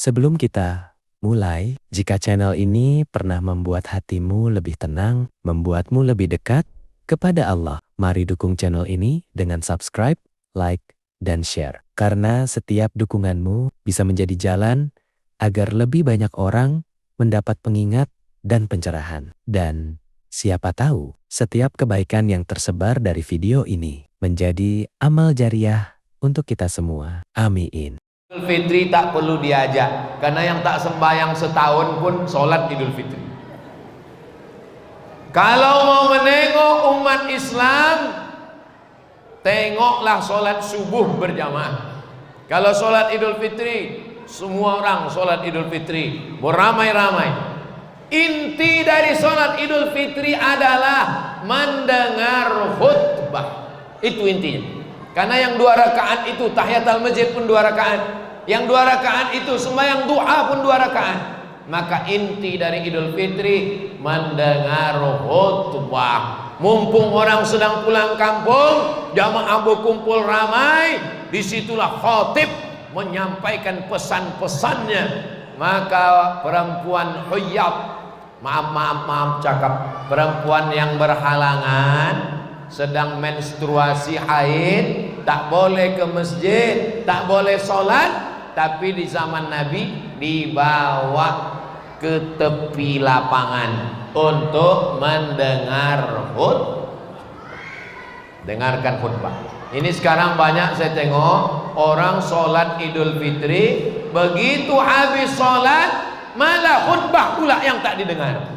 Sebelum kita mulai, jika channel ini pernah membuat hatimu lebih tenang, membuatmu lebih dekat kepada Allah, mari dukung channel ini dengan subscribe, like, dan share. Karena setiap dukunganmu bisa menjadi jalan agar lebih banyak orang mendapat pengingat dan pencerahan. Dan siapa tahu, setiap kebaikan yang tersebar dari video ini menjadi amal jariah untuk kita semua. Amin. Idul Fitri tak perlu diajak, karena yang tak sembahyang setahun pun sholat Idul Fitri. Kalau mau menengok umat Islam, tengoklah sholat subuh berjamaah. Kalau sholat Idul Fitri, semua orang sholat Idul Fitri beramai-ramai. Inti dari sholat Idul Fitri adalah mendengar khutbah. Itu intinya. Karena yang 2 rakaat itu tahiyatul masjid pun 2 rakaat, yang 2 rakaat itu sembahyang duha pun 2 rakaat. Maka inti dari Idul Fitri mendengar khutbah. Mumpung orang sedang pulang kampung, jamaah berkumpul ramai, disitulah khatib menyampaikan pesan-pesannya. Maka perempuan huyat, maaf cakap, perempuan yang berhalangan sedang menstruasi haid tak boleh ke masjid, tak boleh sholat. Tapi di zaman Nabi dibawa ke tepi lapangan untuk mendengar dengarkan khutbah. Ini sekarang banyak saya tengok orang sholat Idul Fitri, begitu habis sholat malah khutbah pula yang tak didengar.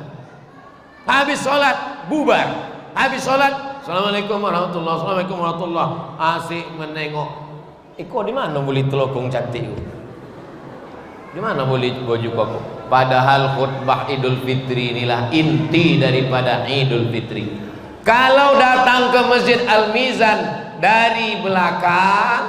Habis sholat bubar, habis sholat Assalamualaikum warahmatullahi wabarakatuh. Assalamualaikum warahmatullahi wabarakatuh. Asik menengok. Iko di mana boleh telokong cantik? Di mana boleh baju koko? Padahal khutbah Idul Fitri inilah inti daripada Idul Fitri. Kalau datang ke Masjid Al-Mizan dari belakang,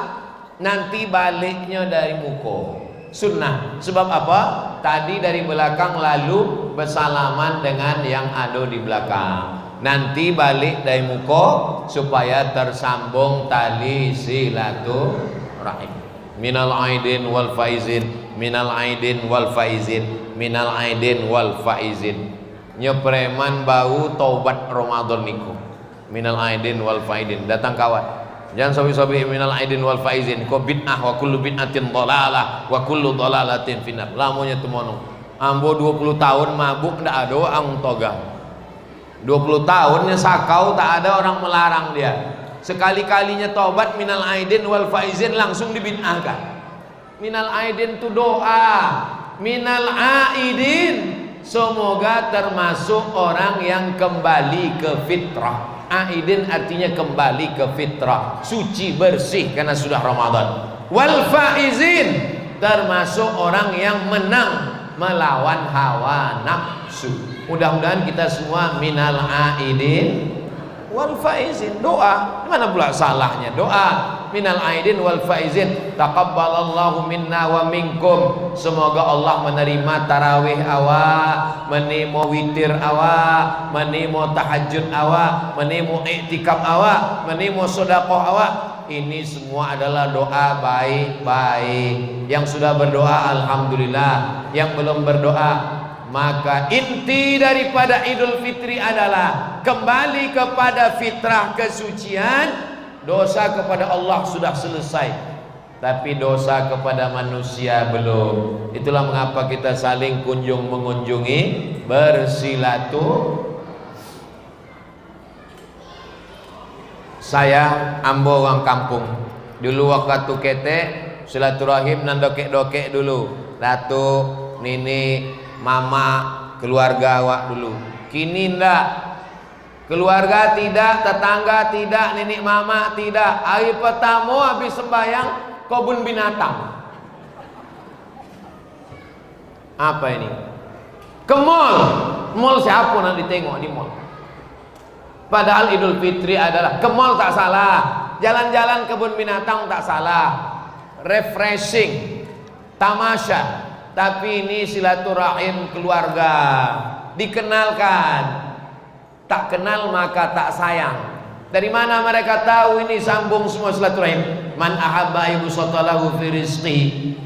nanti baliknya dari muka. Sunnah. Sebab apa? Tadi dari belakang lalu bersalaman dengan yang ada di belakang. Nanti balik dari muka supaya tersambung tali silaturahim. Minal aidin wal faizin, minal aidin wal faizin, minal aidin wal faizin. Nyepreman bau taubat Ramadan niku. Minal aidin wal faizin. Datang kawan. Jangan sobi-sobi minal aidin wal faizin. Ko bid'ah wa kullu bid'atin dhalalah wa kullu dhalalatin finnar. Lamunya temono. Ambo 20 tahun mabuk ndak ada ang toga. 20 tahunnya sakau tak ada orang melarang dia. Sekali-kalinya taubat minal aidin wal faizin langsung dibid'ahkan. Minal aidin itu doa, minal aidin semoga termasuk orang yang kembali ke fitrah. Aidin artinya kembali ke fitrah, suci bersih karena sudah Ramadan. Wal faizin termasuk orang yang menang melawan hawa nafsu. Mudah-mudahan kita semua minal aidin wal faizin. Doa, mana pula salahnya doa minal aidin wal faizin. Taqabbalallahu minna wa minkum. Semoga Allah menerima tarawih awak, menimo witir awak, menimo tahajud awak, menimo iktikaf awak, menimo sedekah awak. Ini semua adalah doa baik-baik. Yang sudah berdoa alhamdulillah, yang belum berdoa, maka inti daripada Idul Fitri adalah kembali kepada fitrah kesucian. Dosa kepada Allah sudah selesai, tapi dosa kepada manusia belum. Itulah mengapa kita saling kunjung mengunjungi, bersilaturahim. Saya ambo orang kampung. Dulu waktu kete silaturahim nan dokek-dokek dulu. Datuk, nini, mama, keluarga awak dulu. Kini ndak. Keluarga tidak, tetangga tidak, nenek mama tidak. Hari pertama habis sembahyang kebun binatang. Apa ini? Ke mall. Mall siapa nak ditengok di mall? Padahal Idul Fitri adalah ke mall tak salah, jalan-jalan kebun binatang tak salah, refreshing, tamasya. Tapi ini silaturahim keluarga, dikenalkan. Tak kenal maka tak sayang. Dari mana mereka tahu ini sambung semua silaturahim? Man ahabba yubsatalahu fi rizqi,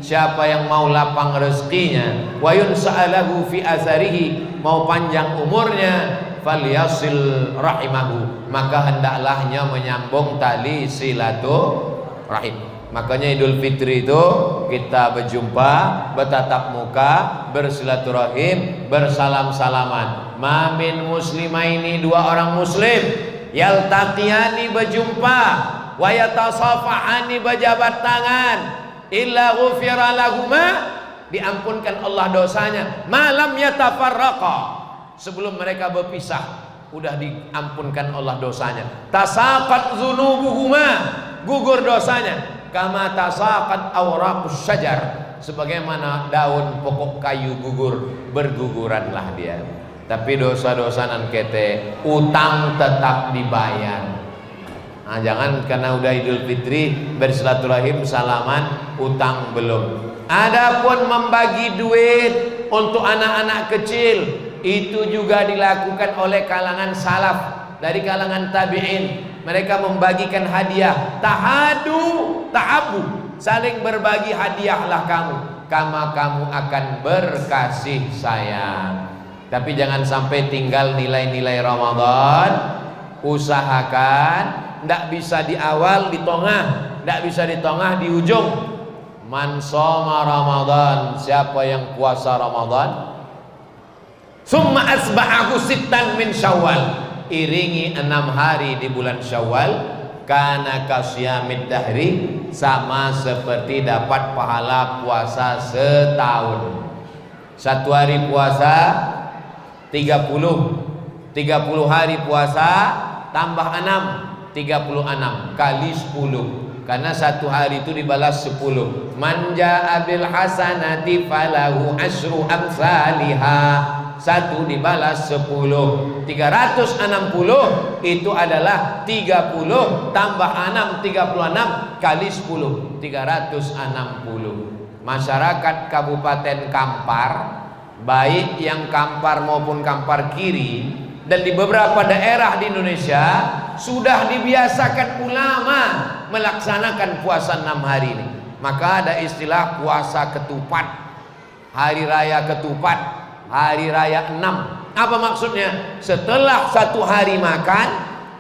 siapa yang mau lapang rezekinya, wa yunsa'alahu fi azarihi, mau panjang umurnya, falyasil rahimahu, maka hendaklah menyambung tali silaturahim. Makanya Idul Fitri itu kita berjumpa, bertatap muka, bersilaturahim, bersalam-salaman. Ma min muslimaini, dua orang muslim, yaltaqiyani berjumpa, wa yatasafahani berjabat tangan, illa ghufira lahuma, diampunkan Allah dosanya, malam yatafarraqa, sebelum mereka berpisah udah diampunkan Allah dosanya. Tasaqat dzunubuhuma, gugur dosanya, kama tasaqat awraqus syajar, sebagaimana daun pokok kayu gugur, berguguranlah dia. Tapi dosa-dosa nan kete, utang tetap dibayar. Nah, jangan karena udah Idul Fitri bersilaturahim salaman, utang belum. Adapun membagi duit untuk anak-anak kecil, itu juga dilakukan oleh kalangan salaf, dari kalangan tabi'in. Mereka membagikan hadiah, tahadu ta'abu, saling berbagi hadiahlah kamu, kama kamu akan berkasih sayang. Tapi jangan sampai tinggal nilai-nilai Ramadan. Usahakan tidak bisa di awal, di tengah, tidak bisa di tengah, di ujung. Man shoma Ramadan, siapa yang puasa Ramadan, summa asba'ahu sittan min Syawal, iringi 6 hari di bulan Syawal, kana kasyamid dahri, sama seperti dapat pahala puasa setahun. Satu hari puasa 30 hari puasa tambah 6, 36 kali 10, karena satu hari itu dibalas 10. Man jaa bil hasanati falahu asyru amsalihha, satu dibalas 10, 360 itu adalah 30 tambah 6, 36 kali 10, 360. Masyarakat Kabupaten Kampar, baik yang Kampar maupun Kampar Kiri, dan di beberapa daerah di Indonesia sudah dibiasakan ulama melaksanakan puasa 6 hari ini. Maka ada istilah puasa ketupat, hari raya ketupat, hari raya 6. Apa maksudnya? Setelah satu hari makan,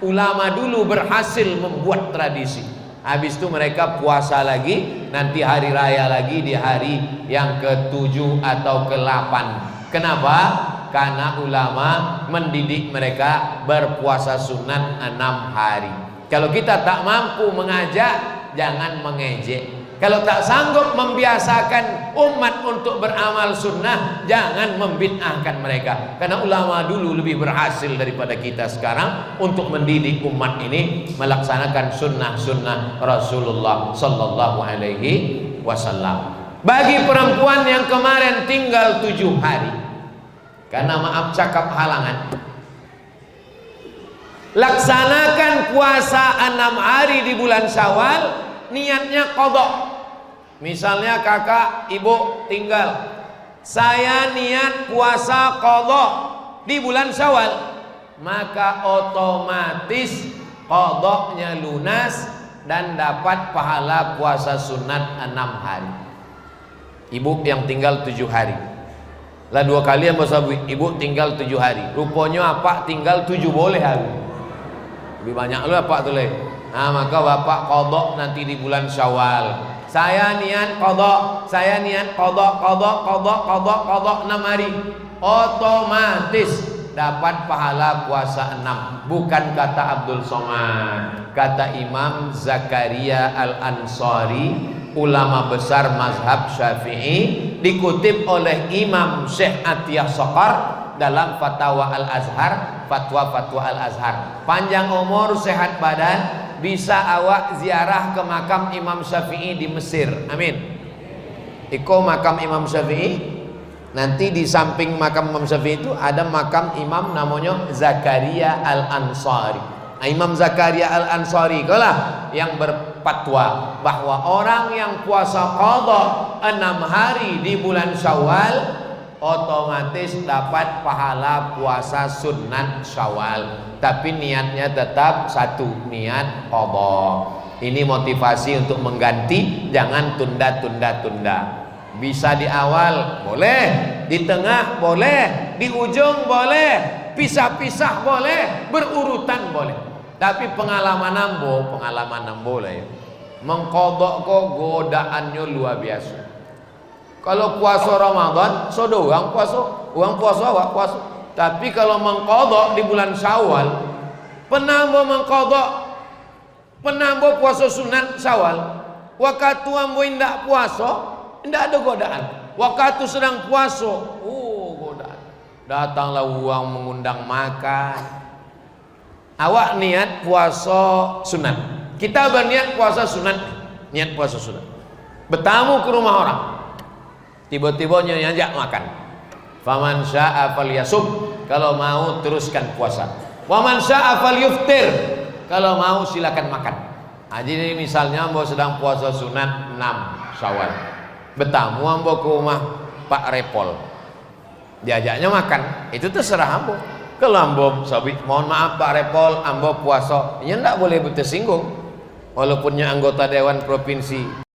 ulama dulu berhasil membuat tradisi. Habis itu mereka puasa lagi, nanti hari raya lagi di hari yang ke-7 atau ke-8. Kenapa? Karena ulama mendidik mereka berpuasa sunat 6 hari. Kalau kita tak mampu mengajak, jangan mengejek. Kalau tak sanggup membiasakan umat untuk beramal sunnah, jangan membid'ahkan mereka. Karena ulama dulu lebih berhasil daripada kita sekarang untuk mendidik umat ini melaksanakan sunnah-sunnah Rasulullah Sallallahu Alaihi Wasallam. Bagi perempuan yang kemarin tinggal 7 hari, karena maaf cakap halangan, laksanakan puasa 6 hari di bulan Syawal, niatnya qadha. Misalnya kakak, ibu tinggal, saya niat puasa qadha di bulan Syawal, maka otomatis qadhanya lunas dan dapat pahala puasa sunat 6 hari. Ibu yang tinggal 7 hari lah, 2 kali yang bahasa ibu tinggal 7 hari, rupanya apa tinggal 7 boleh hari, lebih banyak lu apa tuh le. Nah, maka bapak qadha nanti di bulan Syawal. Saya niat qadha, saya niat qadha 6 hari. Otomatis dapat pahala puasa 6. Bukan kata Abdul Somad, kata Imam Zakaria Al-Ansari, ulama besar mazhab Syafi'i, dikutip oleh Imam Syekh Atiyah Saqar dalam Fatwa Al-Azhar, fatwa-fatwa Al-Azhar. Panjang umur, sehat badan, bisa awak ziarah ke makam Imam Syafi'i di Mesir. Amin. Iko makam Imam Syafi'i, nanti di samping makam Imam Syafi'i itu ada makam imam namanya Zakaria Al-Ansari. Nah, Imam Zakaria Al-Ansari itulah yang berfatwa bahwa orang yang puasa qadha 6 hari di bulan Syawal otomatis dapat pahala puasa sunat Syawal, tapi niatnya tetap satu, niat qadha. Ini motivasi untuk mengganti, jangan tunda-tunda. Bisa di awal boleh, di tengah boleh, di ujung boleh, pisah-pisah boleh, berurutan boleh. Tapi pengalaman nambo lah ya. Mengqadha kok godaannya luar biasa. Kalau puasa Ramadan, so doang puasa awak puasa. Tapi kalau mengqadha di bulan Syawal, penambah puasa sunat Syawal, waktu ambo indak puasa, indak ada godaan. Waktu sedang puasa, godaan. Datanglah uang mengundang makan. Awak niat puasa sunat. Kita berniat puasa sunat, niat puasa sunat. Bertamu ke rumah orang. Tiba-tiba nyajak makan. Faman syaa falyasum, kalau mau teruskan puasa. Waman syaa falyuftir, kalau mau silakan makan. Jadi misalnya ambo sedang puasa sunat 6 Syawal. Bertamu ambo ke rumah Pak Repol. Diajaknya makan, itu terserah ambo. Kalau ambo sabit, mohon maaf Pak Repol, ambo puasa, ya ndak boleh tersinggung. Walaupunnya anggota dewan provinsi.